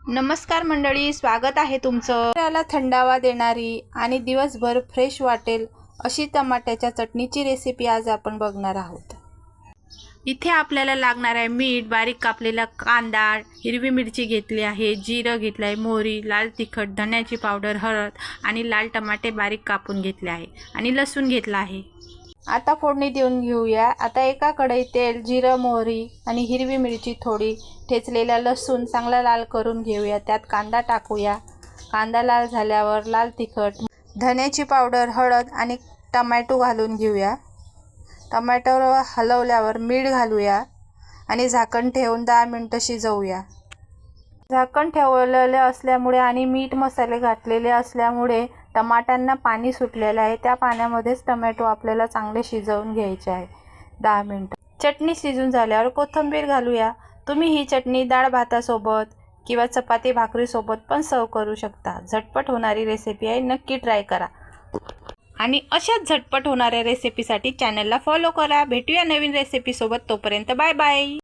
नमस्कार मंडळी, स्वागत आहे तुमचं. शरीराला थंडावा देणारी आणि दिवसभर फ्रेश वाटेल अशी टमाट्याच्या चटणीची रेसिपी आज आपण बघणार आहोत. इथे आपल्याला लागणार आहे मीठ, बारीक कापलेला कांदा, हिरवी मिरची घेतली आहे, जिरं घेतलं आहे, मोहरी, लाल तिखट, धण्याची पावडर, हळद आणि लाल टमाटे बारीक कापून घेतले आहे आणि लसूण घेतला आहे. आता फोडणी देऊन घेऊया. आता एका कढईत तेल, जिरं, मोहरी आणि हिरवी मिरची थोडी, ठेचलेला लसूण चांगला लाल करून घेऊया. त्यात कांदा टाकूया. कांदा लाल झाल्यावर लाल तिखट, धण्याची पावडर, हळद आणि टमॅटो घालून घेऊया. टमॅटो हलवल्यावर मीठ घालूया आणि झाकण ठेवून 10 मिनिटं शिजवूया. झाकण ठेवलेले असल्यामुळे आणि मीठ मसाले घातलेले असल्यामुळे टमाट्यांना पाणी सुटलेलं आहे. त्या पाण्यामध्येच टमॅटो आपल्याला चांगले शिजवून घ्यायचे आहे 10 मिनिटं. चटणी शिजून झाल्यावर कोथिंबीर घालूया. तुम्ही ही चटणी डाळ भातासोबत किंवा चपाती भाकरीसोबत पण सर्व करू शकता. झटपट होणारी रेसिपी आहे, नक्की ट्राय करा. आणि अशाच झटपट होणाऱ्या रेसिपीसाठी चॅनलला फॉलो करा. भेटूया नवीन रेसिपीसोबत. तोपर्यंत बाय बाय.